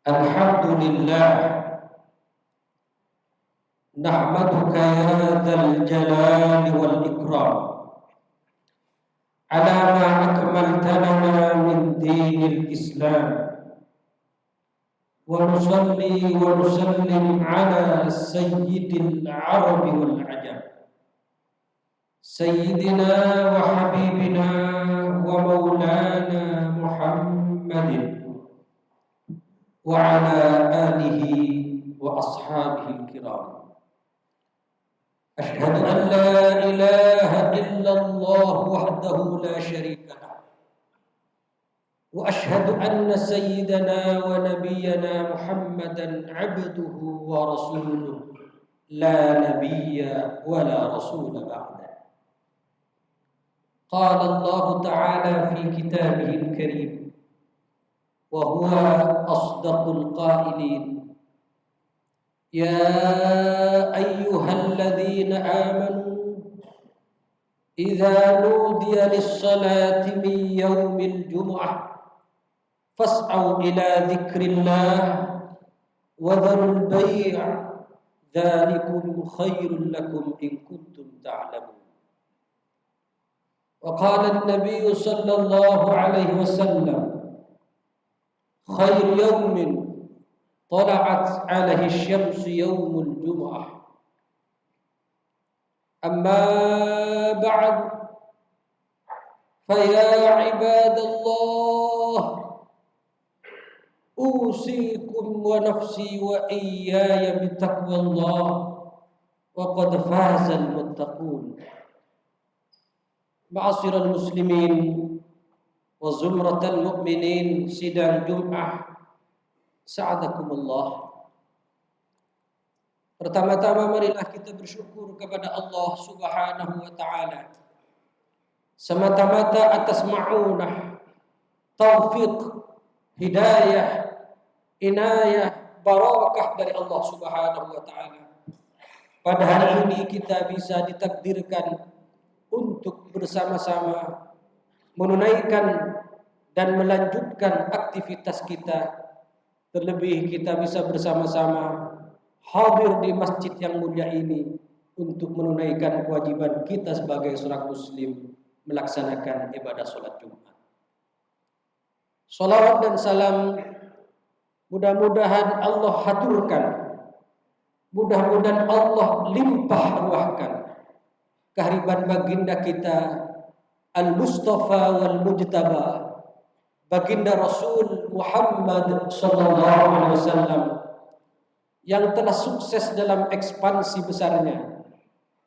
Alhamdulillah, nahmaduka ya dzal jalali wal ikram ala ma akmalta lana min dinil Islam wa nusalli wa nusallim ala sayyidil arabi wal ajam sayyidina wa habibina wa maulana Muhammadin wa ala alihi wa ashabihi al-kiram. أشهد أن لا إله إلا الله وحده لا شريك له وأشهد أن سيدنا ونبينا محمدا عبده ورسوله لا نبي ولا رسول بعده. قال الله تعالى في كتابه الكريم وهو أصدق القائلين: يا أيها الذين آمنوا إذا نودي للصلاة من يوم الجمعة فاسعوا إلى ذكر الله وذروا البيع ذلكم خير لكم إن كنتم تعلمون. وقال النبي صلى الله عليه وسلم: خير يوم طلعت عليه الشمس يوم الجمعة. أما بعد فيا عباد الله أوصيكم ونفسي وإياي بتقوى الله وقد فاز المتقون. معاشر المسلمين وزمرة المؤمنين sidang Jum'ah, sa'adakumullah. Pertama-tama marilah kita bersyukur kepada Allah Subhanahu wa taala semata-mata atas ma'unah, taufik, hidayah, inayah, barakah dari Allah Subhanahu wa taala. Pada hari ini kita bisa ditakdirkan untuk bersama-sama menunaikan dan melanjutkan aktivitas kita. Terlebih kita bisa bersama-sama hadir di masjid yang mulia ini untuk menunaikan kewajiban kita sebagai seorang muslim melaksanakan ibadah sholat Jumat. Salawat dan salam mudah-mudahan Allah haturkan, mudah-mudahan Allah limpah ruahkan kehadiran baginda kita Al-Mustafa wal-Mujtaba, baginda Rasul Muhammad sallallahu alaihi wasallam yang telah sukses dalam ekspansi besarnya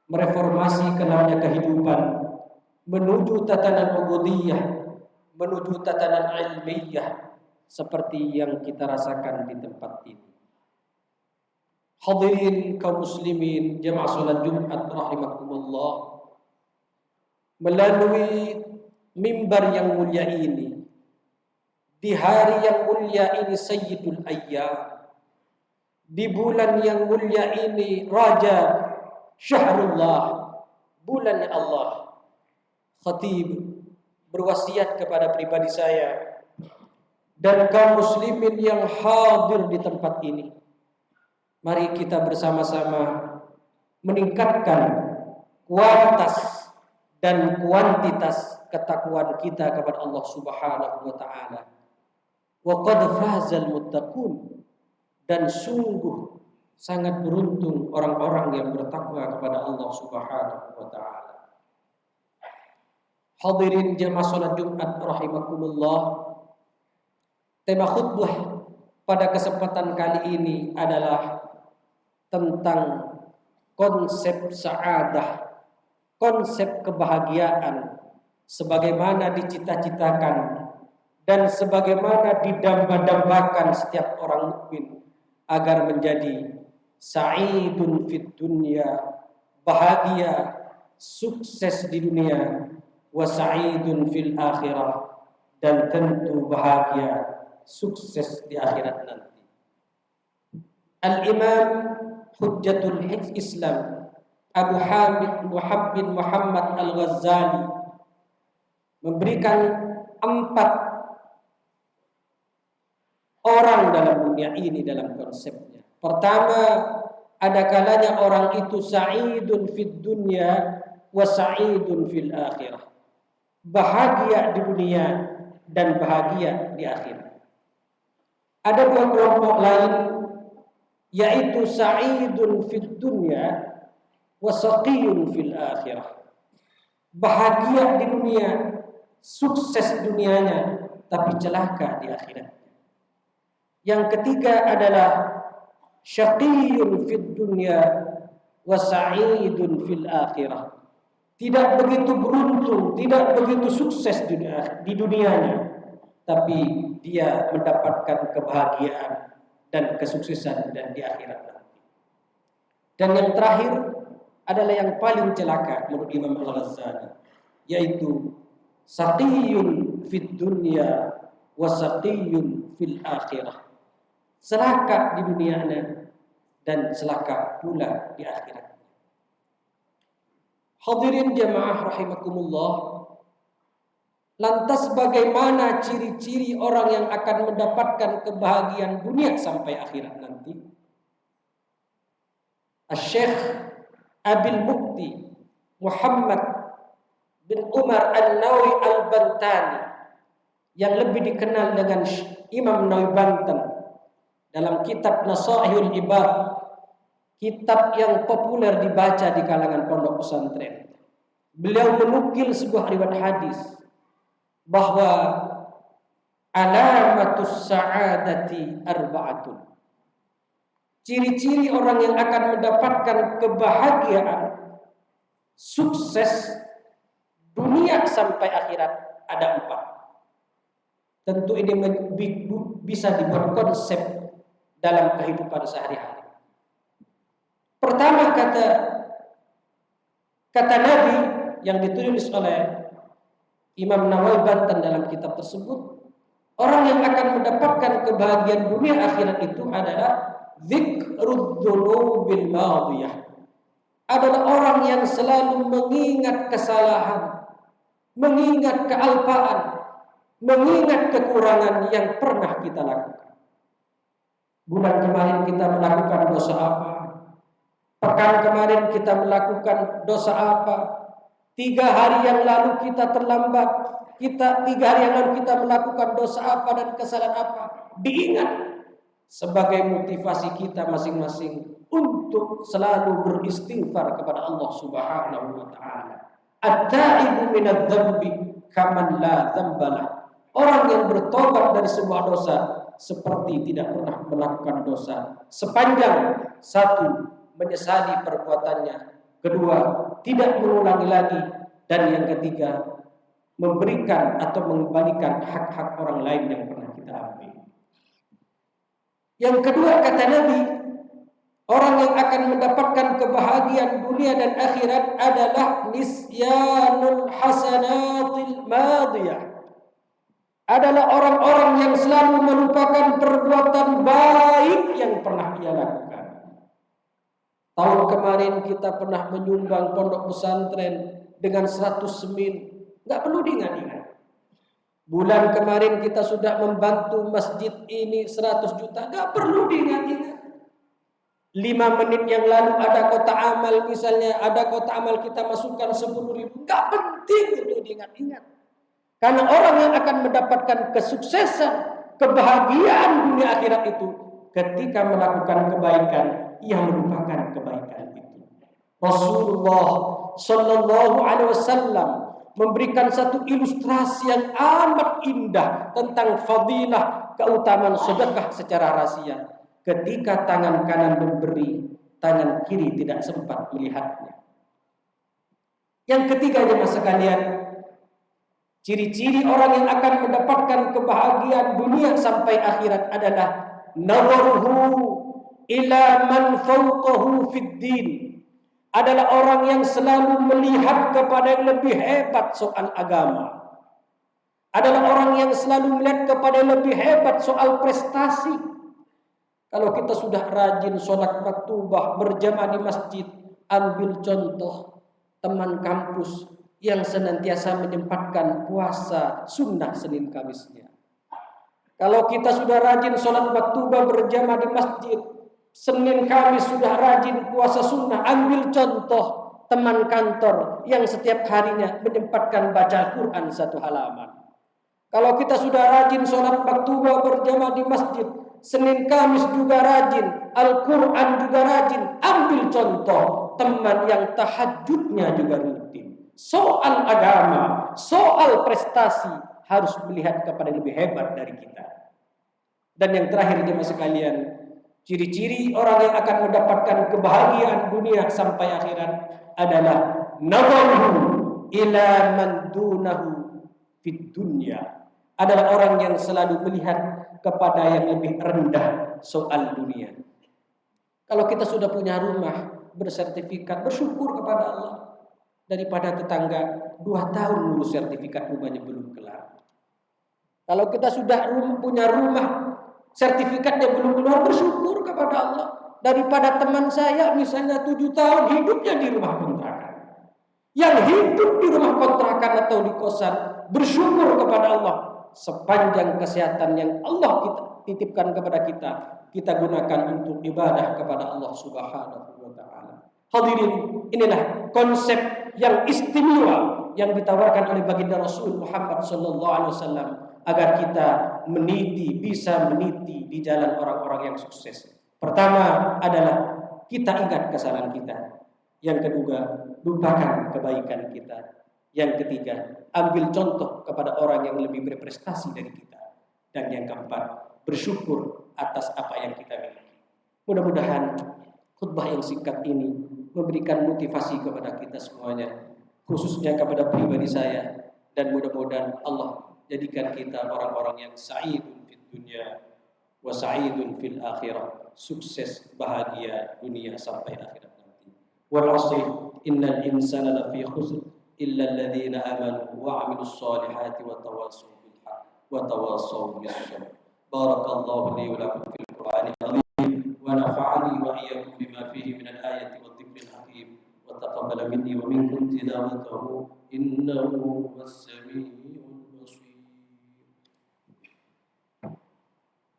mereformasi kelamnya kehidupan menuju tatanan ubudiyah, menuju tatanan ilmiyah seperti yang kita rasakan di tempat ini. Hadirin kaum muslimin jemaah salat Jumat rahimakumullah, melalui mimbar yang mulia ini, di hari yang mulia ini Sayyidul Ayyam, di bulan yang mulia ini Rajab, Syahrullah, bulan Allah, khatib berwasiat kepada pribadi saya dan kaum muslimin yang hadir di tempat ini. Mari kita bersama-sama meningkatkan kualitas dan kuantitas ketakwaan kita kepada Allah Subhanahu wa taala. Wa qad fazal muttaqun, dan sungguh sangat beruntung orang-orang yang bertakwa kepada Allah Subhanahu wa taala. Hadirin jemaah salat Jumat rahimakumullah, tema khutbah pada kesempatan kali ini adalah tentang konsep sa'adah, konsep kebahagiaan sebagaimana dicita-citakan dan sebagaimana didamba-dambakan setiap orang mukmin agar menjadi sa'idun fid dunya, bahagia, sukses di dunia, wa sa'idun fil akhirah, dan tentu bahagia, sukses di akhirat nanti. Al-Imam Hujjatul Islam Abu Hamid Muhammad Al-Ghazali memberikan 4 orang dalam dunia ini dalam konsepnya. Pertama, ada kalanya orang itu sa'idun fid dunya wa sa'idun fil akhirah. Bahagia di dunia dan bahagia di akhirat. Ada dua kelompok lain, yaitu sa'idun fid dunya wa saqiyun fil akhirah. Bahagia di dunia, sukses dunianya, tapi celaka di akhirat. Yang ketiga adalah syaqiyun fid dunya wa sa'idun fil akhirah. Tidak begitu beruntung, tidak begitu sukses di dunianya, tapi dia mendapatkan kebahagiaan dan kesuksesan dan di akhirat nanti. Dan yang terakhir adalah yang paling celaka menurut Imam Al-Ghazali, yaitu saqiyun fid dunya wa saqiyun fil akhirah. Celaka di dunianya dan celaka pula di akhirat. Hadirin jamaah rahimakumullah, lantas bagaimana ciri-ciri orang yang akan mendapatkan kebahagiaan dunia sampai akhirat nanti? Asy-Syaikh Abil Mukti Muhammad bin Umar An-Nawawi Al-Bantani, yang lebih dikenal dengan Imam Nawawi Banten, dalam kitab Nasaihul Ibad, kitab yang populer dibaca di kalangan pondok pesantren, beliau menukil sebuah riwayat hadis bahwa alamatus sa'adati arba'atun. Ciri-ciri orang yang akan mendapatkan kebahagiaan, sukses dunia sampai akhirat ada 4. Tentu ini bisa dibuat konsep dalam kehidupan sehari-hari. Pertama, kata Nabi yang ditulis oleh Imam Nawawi Banten dalam kitab tersebut, orang yang akan mendapatkan kebahagiaan dunia akhirat itu adalah dzikrud dzunubil madiyah. Adalah orang yang selalu mengingat kesalahan, mengingat kealpaan, mengingat kekurangan yang pernah kita lakukan. Bulan kemarin kita melakukan dosa apa? Pekan kemarin kita melakukan dosa apa? 3 hari yang lalu kita terlambat. 3 hari yang lalu kita melakukan dosa apa dan kesalahan apa? Diingat sebagai motivasi kita masing-masing untuk selalu beristighfar kepada Allah Subhanahu wa taala. At-taibu minadz dzambi kaman la dzambalah. Orang yang bertobat dari sebuah dosa seperti tidak pernah melakukan dosa, sepanjang 1, menyesali perbuatannya, 2, tidak mengulangi lagi, dan yang ketiga, memberikan atau mengembalikan hak-hak orang lain yang pernah kita ambil. Yang kedua, kata Nabi, orang yang akan mendapatkan kebahagiaan dunia dan akhirat adalah nisyanul hasanatil madiyah. Adalah orang-orang yang selalu melupakan perbuatan baik yang pernah ia lakukan. Tahun kemarin kita pernah menyumbang pondok pesantren dengan 100 semin, nggak perlu diingat-ingat. Bulan kemarin kita sudah membantu masjid ini 100 juta, nggak perlu diingat-ingat. 5 menit yang lalu ada kotak amal, misalnya ada kotak amal kita masukkan 10.000, nggak penting untuk diingat-ingat. Karena orang yang akan mendapatkan kesuksesan, kebahagiaan dunia akhirat itu ketika melakukan kebaikan, ia melupakan kebaikan itu. Rasulullah Shallallahu Alaihi Wasallam memberikan satu ilustrasi yang amat indah tentang fadilah keutamaan sedekah secara rahasia. Ketika tangan kanan memberi, tangan kiri tidak sempat melihatnya. Yang ketiga, jemaah sekalian, ciri-ciri orang yang akan mendapatkan kebahagiaan dunia sampai akhirat adalah nazaruhu ila man fawqahu fid din. Adalah orang yang selalu melihat kepada yang lebih hebat soal agama. Adalah orang yang selalu melihat kepada yang lebih hebat soal prestasi. Kalau kita sudah rajin sholat maktubah, berjamaah di masjid, ambil contoh teman kampus yang senantiasa menyempatkan puasa sunnah Senin Kamisnya. Kalau kita sudah rajin sholat maktuba berjamaah di masjid, Senin Kamis sudah rajin puasa sunnah, ambil contoh teman kantor yang setiap harinya menyempatkan baca Quran satu halaman. Kalau kita sudah rajin sholat maktuba berjamaah di masjid, Senin Kamis juga rajin, Al-Quran juga rajin, ambil contoh teman yang tahajudnya juga rutin. Soal agama, soal prestasi harus melihat kepada yang lebih hebat dari kita. Dan yang terakhir jemaah sekalian, ciri-ciri orang yang akan mendapatkan kebahagiaan dunia sampai akhirat adalah nadharuhu ila man dunahu fid dunya. Adalah orang yang selalu melihat kepada yang lebih rendah soal dunia. Kalau kita sudah punya rumah bersertifikat, bersyukur kepada Allah. Daripada tetangga 2 tahun ngurus sertifikat rumahnya belum kelar. Kalau kita sudah punya rumah sertifikatnya belum keluar, bersyukur kepada Allah. Daripada teman saya misalnya 7 tahun hidupnya di rumah kontrakan. Yang hidup di rumah kontrakan atau di kosan, bersyukur kepada Allah. Sepanjang kesehatan yang Allah titipkan kepada kita, kita gunakan untuk ibadah kepada Allah Subhanahu wa taala. Hadirin, inilah konsep yang istimewa yang ditawarkan oleh baginda Rasul Muhammad sallallahu alaihi wasallam agar kita bisa meniti di jalan orang-orang yang sukses. Pertama adalah kita ingat kesalahan kita. Yang kedua, lupakan kebaikan kita. Yang ketiga, ambil contoh kepada orang yang lebih berprestasi dari kita. Dan yang keempat, bersyukur atas apa yang kita miliki. Mudah-mudahan khutbah yang singkat ini memberikan motivasi kepada kita semuanya, khususnya kepada pribadi saya, dan mudah-mudahan Allah jadikan kita orang-orang yang sa'idun fid dunya wa sa'idun fil akhirah, sukses bahagia dunia sampai akhirat nanti. Wal 'asri innal insana lafi khusr illa alladhina amanu wa 'amilus solihati wa tawassaw bil haqq wa tawassaw bis sabr. Barakallahu li wa lakum fil Qur'anil 'azim wa nafa'ani wa iyyakum bima fihi minal ayati wa dhikril hakim wa taqabbala minni wa minkum tilawatahu innahu was-sami'ul basir.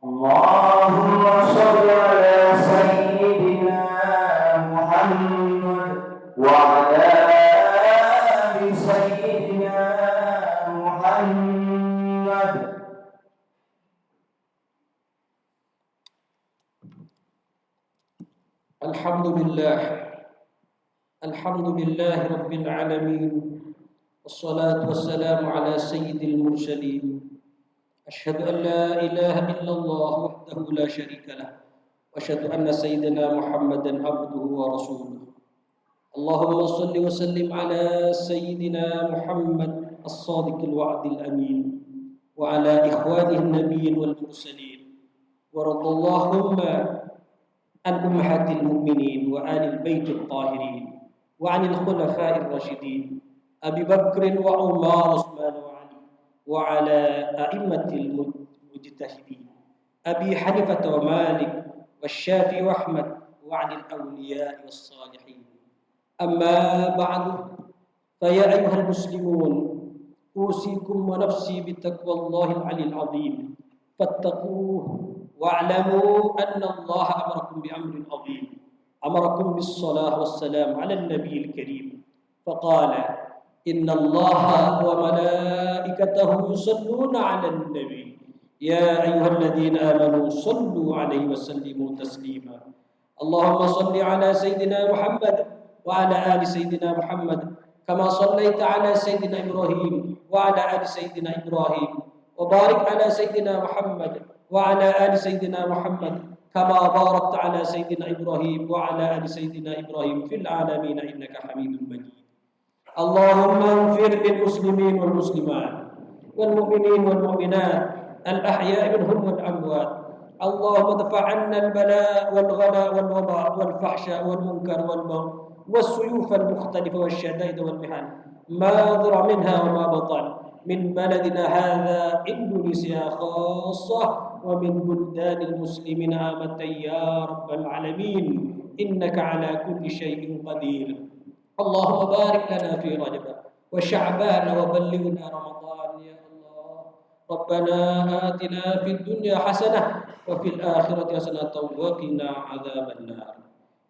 Allahumma shalli ala sayyidina Muhammad wa ala ali sayyidina Muhammad. Alhamdulillah rabbil alamin. Wassalatu wassalamu ala sayyidil mursalin. Asyhadu an la ilaha illallah wahdahu la syarika lah. Wa asyhadu anna sayyidina Muhammadan abduhu wa rasuluh. Allahumma salli wa sallim ala sayyidina Muhammad as-sadiqil wa'dil amin wa ala ikhwanihi an-nabiyyin wal mursalin. Wa radallahumma an ummahatil mu'minin wa alil baitil tahirin wa anil khulafa'ir rasyidin Abi Bakr wa Umar Utsman wa Ali wa ala a'immatil mujtahidin Abi Hanifah wa Malik wa Syafi'i wa Ahmad wa anil awliya was salihin. Amma ba'du, fa ya ayyuhal muslimun, usikum wa nafsi bittaqwallahil 'aliyil 'azim. Fattaquhu wa'lamu anna Allah amarakum bi amrin 'azim. Amarakum bis salah was salam 'ala an-nabiyil karim. Faqala inna Allah wa malaikatahu yusalluna 'alan nabi. Ya ayyuhalladzina amanu sallu 'alaihi wa sallimu taslima. Allahumma salli 'ala sayyidina Muhammad وعلى آل سيدنا محمد كما صليت على سيدنا إبراهيم وعلى آل سيدنا إبراهيم وبارك على سيدنا محمد وعلى آل سيدنا محمد كما باركت على سيدنا إبراهيم وعلى آل سيدنا إبراهيم في العالمين إنك حميد مجيد. اللهم اغفر للمسلمين والمسلمات والمؤمنين والمؤمنات الأحياء منهم والأموات. اللهم ادفع عنا البلاء والغلاء والوباء والفحشاء والمنكر والبغي والسيوف المختلفة والشدائد والمحن ما ظهر منها وما بطن من بلدنا هذا إندونيسيا خاصة ومن بلدان المسلمين عامة يا رب العالمين إنك على كل شيء قدير. اللهم بارك لنا في رجب وشعبان وبلغنا رمضان يا الله. ربنا آتنا في الدنيا حسنة وفي الآخرة حسنة وقنا عذاب النار.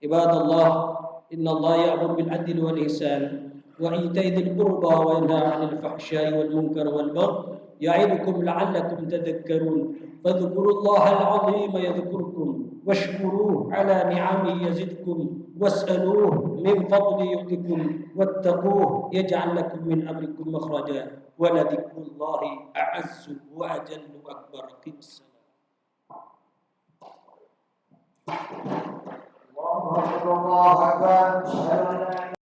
عباد الله، إن الله يأمر بالعدل والإحسان وإيتاء ذي القربى وينهى عن الفحشاء والمنكر والبغي يعظكم لعلكم تذكرون. فاذكروا الله العظيم يذكركم واشكروه على نعمه يزدكم واسألوه من فضله يؤتكم واتقوه يجعل لكم من أمركم مخرجا ولذكر الله أعز وأجل وأكبر. قم الصلاة. الله أكبر الله أكبر.